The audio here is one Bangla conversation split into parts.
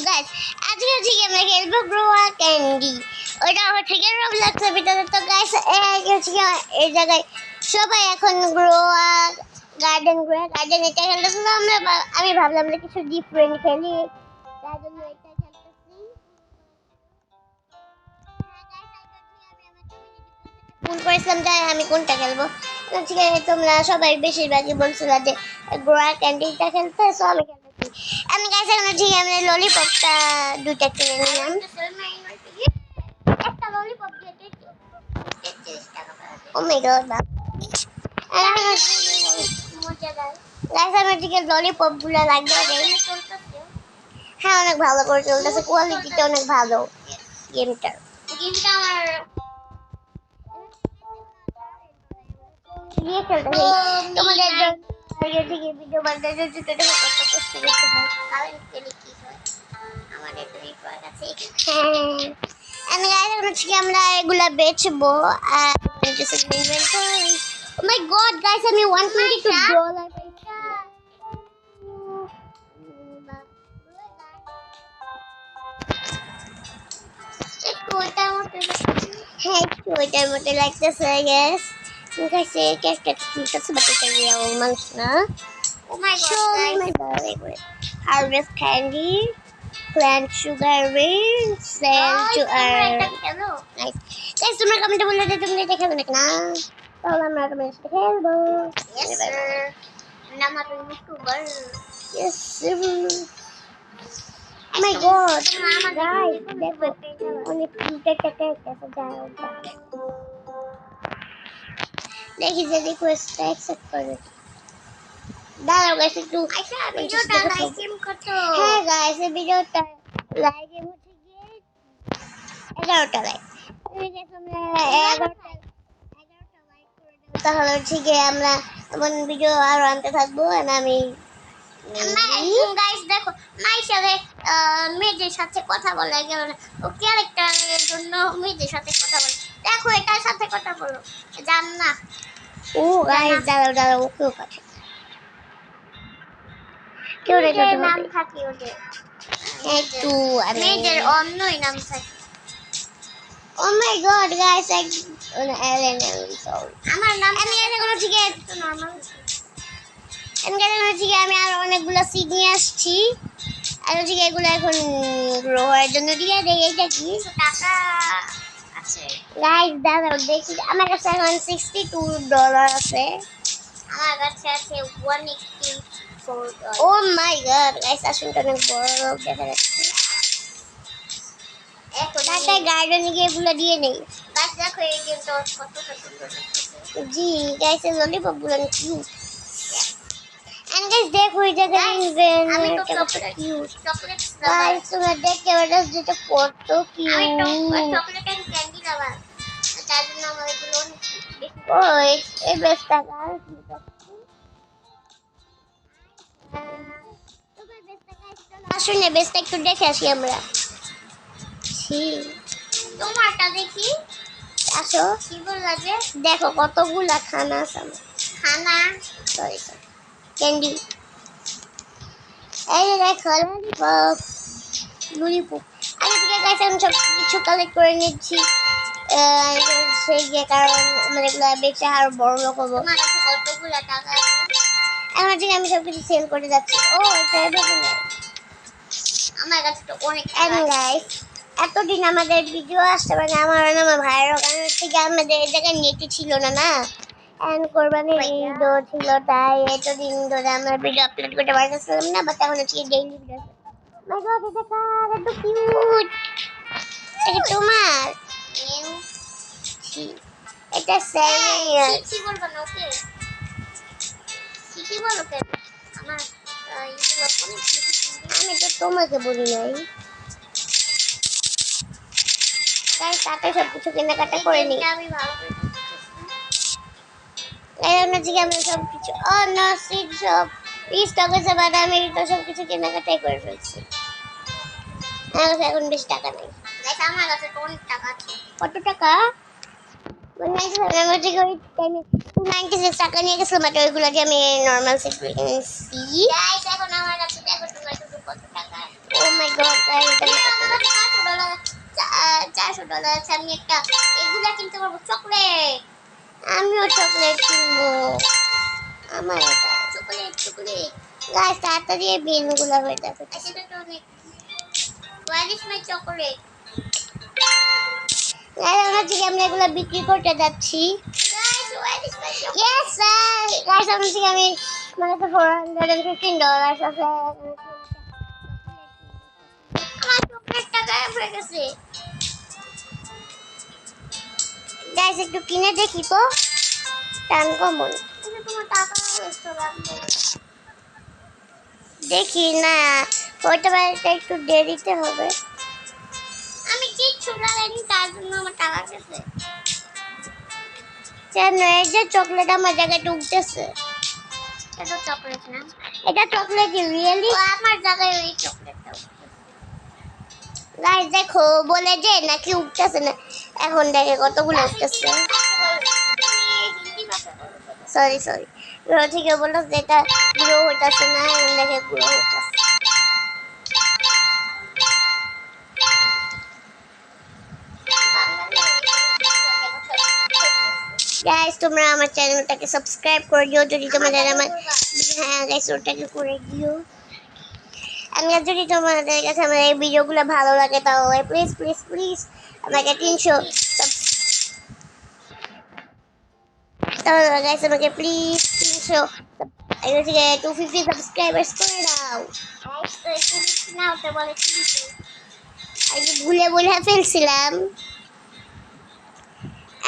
গাইস আজকে হচ্ছে কি আমরা খেলবো গ্রোয়া ক্যান্ডি। ওটা হচ্ছে কি রবলক্সের ভিতরে। তো গাইস হচ্ছে কি এই জায়গায় সবাই এখন গ্রোয়া গার্ডেন এটা খেলতেছিল। আমি ভাবলাম যে কিছু ডিফারেন্ট খেলি, তার জন্য এটা খেলতেছি। ফোন করেছিলাম যে আমি কোনটা খেলবো। ঠিক আছে, তোমরা সবাই বেশিরভাগই বলছিল যে গ্রোয়া ক্যান্ডিটা খেলতে, সো আমি খেলতেছি। আমি গাইস এখন হচ্ছে কি আমি ললিপপটা দুইটা কিনে নিলাম। একটা ললিপপ দিয়ে 33 টাকা পাওয়া যায়। ও মাই গড, মজাদার গাইস। আমার দিকে ললিপপ গুলো লাগবে। হ্যাঁ, অনেক ভালো করে চলতেছে, কোয়ালিটিটা অনেক ভালো গেমটার। আমার দিয়ে খেলতেছি। তোমাদের আগে থেকে ভিডিও বানাতে যদি এটা কত কষ্ট করতে হয়, কারেন্ট গেলে কি হয়। আমাদের তো নেটওয়ার্ক আছে। হ্যাঁ, আমি গাইস হচ্ছে কি আমরা এগুলা বেচবো। আর inventory. O my god guys, আমি $122 পাইছি। হ্যাঁ, একটু ওইটার মতো লাগতেছে। ইয়েস, ঠিক আছে। একটা কিনতেছে, বাট এটা রিয়েল মানুষ না। Oh my god, show me my favorite. Harvest candy, plant sugar beans, sell to earn. Nice. Guys, তোমরা কমেন্টে বলে যে তোমরা এটা খেলবে নাকি না? তাহলে আমরা তোমাদের সাথে খেলবো। Yes sir. নাম আমার YouTuber. Yes sir. Oh my god, guys, দেখো অনেক কিউট একটা যাও দেখি যে রিকোয়েস্টটা অ্যাকসেপ্ট করে। দাঁড়াও গাইস, একটু ভিডিওটা লাইক করতে। হ্যাঁ গাইস, এই ভিডিওটা লাইক হচ্ছে গিয়ে 11টা লাইক। আমরা 11টা লাইক করে দেব, তাহলে হচ্ছে গিয়ে আমরা এমন ভিডিও আরো আনতে থাকবো। আমি গাইস দেখো মায়ের সাথে মেয়েদের সাথে কথা বলে গেল না, ও ক্যারেক্টারের জন্য মেয়েদের সাথে কথা বলে। দেখো এটার সাথে কথা বলো, জান না। ও গাইস দাঁড়াও ওকেও পাঠা কেউ নাম থাকে ওদের একটু মেয়েদের অন্যই নাম থাকে। ও মাই গড গাইস, এলেন আমার নাম আমি এখন ঠিক আছে নরমাল। আমি আর অনেকগুলো সিড নিয়ে আসছি। আর হচ্ছে এগুলো এখন গ্রো হওয়ার জন্য দিয়ে দেয়। এটা কি টাকা আছে গাইস? দাঁড়াও দেখি, আমার কাছে এখন $62 আছে। আমার কাছে আছে $184। ও মাই গড গাইস, আসলে অনেক বড় লোক দেখা যাচ্ছে। এখন একটা গার্ডেনে গিয়ে এগুলো দিয়ে নেই। গাছ দেখো এই গেমটা কতটা সুন্দর লাগছে। জি গাইস, এই ললিপপ গুলো কিউট। And guys, দেখো এই জায়গায় আমি তো চকলেট গাইস, তোমরা দেখতে পাচ্ছ যেটা কত কিউট। আমি চকলেট এন্ড ক্যান্ডি লাভার, তার জন্য আমার এগুলো অনেক বেশি। ও এই বেস্টটা গাইস, তোমরা বেস্টটা গাইস আসলে বেস্টটা একটু দেখে আসি আমরা। ছি, তোমারটা দেখি। আসো, কি বললা যে? দেখো কতগুলা খানা আছে আমার। খানা সরি ক্যান্ডি। এই দেখো ললিপপ। আগে থেকে গাইস আমি সব কিছু কালেক্ট করে নিচ্ছি, কারণ আমার এগুলো বেচে আরো বড় লোক হবো। আমার কাছে কতগুলো টাকা আছে, আমার থেকে আমি সবকিছু সেল করে যাচ্ছি। ও এটা আমার কাছে তো অনেক গাইস, এতদিন আমাদের ভিডিও আসতে পারে আমার ভাইয়ের কারণ হচ্ছে কি আমাদের এই জায়গায় নেটই ছিল না এন্ড কোরবানির ঈদও ছিল, তাই এতদিন ধরে আমরা ভিডিও আপলোড করতে পারতেছিলাম না। বাট এখন হচ্ছে ডেইলি ভিডিও। মাই গড, এটা কার? এত কিউট। এটা তোমার? এটা স্যারিয়াল। কি বলবো না ওকে? কি বলো কে? আমার এগুলো অনেক আমি তো তোমাকে বলি নাই গাইস। তাতে সব কিছু কেনাকাটা করে নি আমি ভালো করে। আমরা সব কিছু সিড সব রিস্টক হয়েছে, বাট আমি তো সব কিছু কেনাকাটাই করে ফেলছি। আমার কাছে এখন বেশি টাকা নেই। আমার কাছে তো অনেক টাকা আছে। কত টাকা? টাকা নিয়ে গেছিলাম, বাট ওইগুলো দিয়ে আমি নর্মাল সিড কিনেছি। এখন আমার কাছে দেখো তোমার কত টাকা। ও মাই গড $1 আছে আমি একটা এগুলা কিনতে পারবো চকলেট আমিও চকলেট কিনবো আমার এটা চকলেট গাইস তাড়াতাড়ি এই বিনগুলো হয়ে যাবে সেটা তো অনেক Where is my chocolate? আমরা এগুলো বিক্রি করতে যাচ্ছি Guys, where is my chocolate? Yes, sir. Guys, আমি মানে তো $415 আছে আমার চকলেটটা গায়েব হয়ে গেছে গাইস একটু কিনে দেখি তো টান কমন তোমার টাকা ওয়েস্ট লাগবে দেখি না ওইটা বাড়িতে একটু দেরিতে হবে আমি কিচ্ছু লাগাইনি তার জন্য আমার টাকা গেছে কেন এই যে চকলেট আমার জায়গায় ঢুকতেছে এটা চকলেট না এটা চকলেট রিয়েলি আমার জায়গায় ওই চকলেটটা গাইস দেখো বলে যে নাকি উঠতেছে না এখন দেখে কতগুলো উঠতেছে সরি গ্রো থেকে বললো যে এটা গ্রো হইতেছে না এখন দেখে গ্রো হইতেছে গাইস তোমরা আমার চ্যানেলটাকে সাবস্ক্রাইব করে দিও যদি তোমাদের আমার হ্যাঁ গাইস ওটাকে করে দিও আমি যদি তোমাদের কাছে আমার এই ভিডিওগুলো ভালো লাগে তাহলে প্লিজ আমাকে 300 তাহলে গাইস আমাকে প্লিজ 300 আইও ঠিক 250 সাবস্ক্রাইবার্স করে দাও গাইস তো একটু না ওটা বলে 300 আগে ভুলে ফেলছিলাম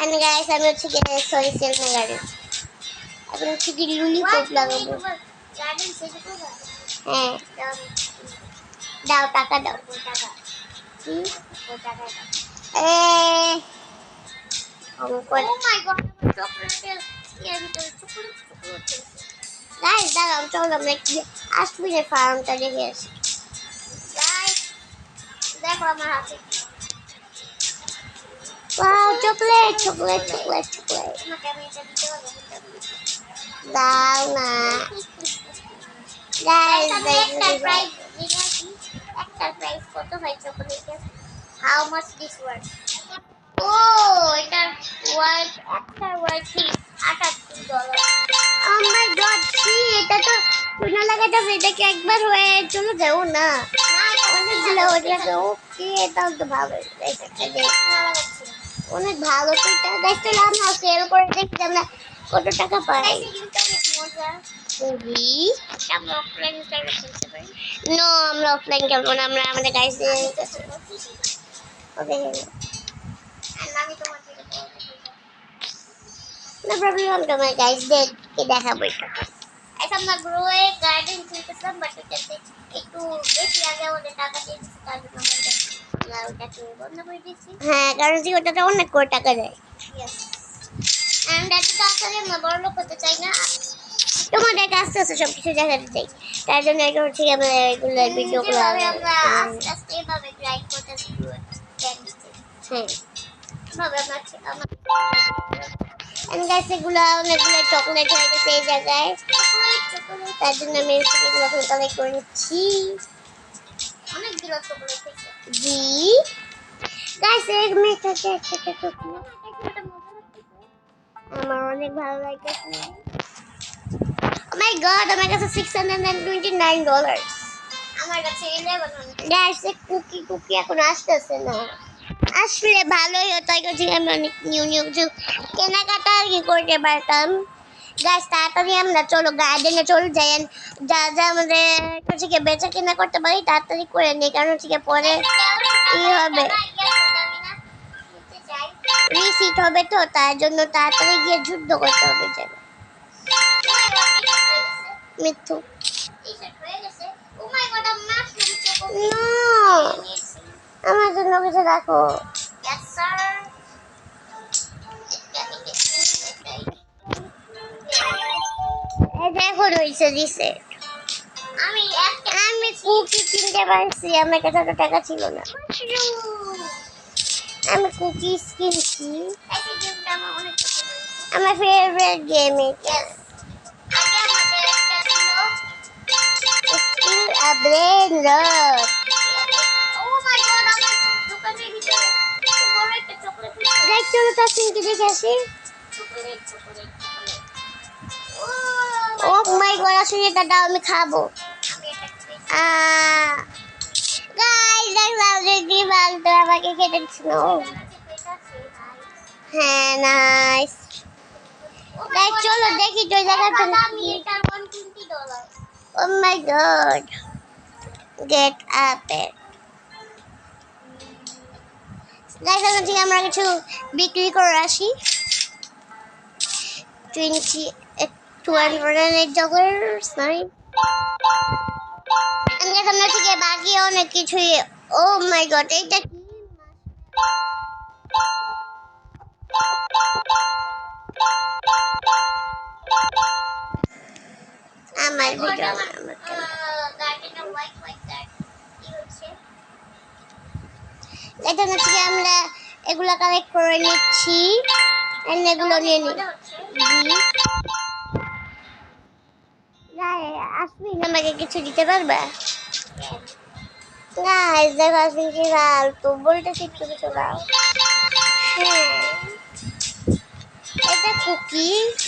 and guys আমি হচ্ছে কি সরি সেল না গাড়ি এখন হচ্ছে কি লুলিপপ লাগাবো গার্ডেন সেটা করবা হ্যাঁ দাও টাকা দাও টাকা কি টাকা দাও ও মাই গড চকলেট এর ভিতরে চকলেট গাইস দাঁড়াও চলো আমরা একটু আশমিনের ফার্মটা দেখে আসি গাইস দেখো আমার হাতে Wow, chocolate. Daw na. Guys, extra price. Extra price. Photo by chocolate. How much this worth? Oh, it's worth extra worth $88. Oh my God, see, এটা তো টুনা লাগাটা এটা কি একবার হয়ে চলে যাও না অনেকগুলো হয়ে যাবে ওকে এটাও তো ভালো অনেক ভালো তো এটা দেখতে আমরা সেল করে দেখতে আমরা কত টাকা পাই আমরা অফলাইন খেলতে পারি নো আমরা অফলাইন খেলবো না আমরা আমাদের গাইস দিয়ে ওকে আমি তোমার থেকে no problem আমি তোমার গাইস কে দেখাবো এটা এখন আমরা গ্রোয়ে গার্ডেন খেলতেছিলাম বাট এটাতে একটু বেশি আগে ওদের টাকা দিয়ে দিচ্ছি তার জন্য আমরা ওটাকে বন্ধ করে দিচ্ছি হ্যাঁ কারণ কি ওটাতে অনেক করে টাকা দেয় এন্ড এত তাড়াতাড়ি আমরা বড় লোক হতে চাই না তোমাদের আস্তে আস্তে সব কিছু দেখাতে চাই তার জন্য এটা হচ্ছে আমরা এগুলো ভিডিওগুলো আমরা আস্তে আস্তে এভাবে গ্রাইন্ড করতেছি হ্যাঁ ভাবে আমরা and guys এগুলো অনেকগুলো চকলেট হয়ে গেছে এই জায়গায় তার জন্য আমি এগুলো কালেক্ট করে নিচ্ছি অনেকগুলো চকলেট হয়েছে জি গাইস এক মিনিট একটা চকলেট আমার অনেক ভালো লাগছে oh my god আমার কাছে $629 আমার কাছে 11 গাইস কুকি এখন আসতেছে না আসলে ভালোই হতো যে আমি অনেক নিউ কিছু কেনাকাটা আর কি করতে পারতাম গাছ তাড়াতাড়ি আমরা চলো গার্ডেনে চলে যাই যা আমাদের হচ্ছে কি বেচা কেনা করতে পারি তাড়াতাড়ি করে নিই কারণ হচ্ছে কি পরে কি হবে রিসিট হবে তো তার জন্য তাড়াতাড়ি গিয়ে যুদ্ধ করতে হবে যেন মিথ্যু আমার জন্য কিছু রাখো এখন হয়েছে রিসেট আমি কুকি কিনতে পারছি আমার কাছে তো টাকা ছিল না আমি কুকিজ কিনছি আমার ফেভারিট গেম এটা Still a brain rot. Oh my god, I'm dukkaner ভিতরে বড় চলো তাসনিমকে দেখে আসি। ও মাই গড, আসলে এটা দাও, আমি খাবো। গাইস দেখলাম যে কি বলতো আমাকে খেতে দিচ্ছিল। হ্যাঁ নাইস। গাইস চলো দেখি তো জায়গাটা কি। Oh my god, get up it. Guys এখন থেকে আমরা কিছু বিক্রি করে আসি। 208 নাই। আমি সামনে থেকে বাকি অনেক কিছুই। ও মাই গড, এইটা কি? আমার ভিডিও এটা হচ্ছে আমরা এগুলা কালেক্ট করে নিচ্ছি। এগুলো নিয়ে নিই। আসবি আমাকে কিছু দিতে পারবে? গাইস দেখো আসবি কি লাল তো বলতেছি একটু কিছু দাও। হ্যাঁ এটা কুকি।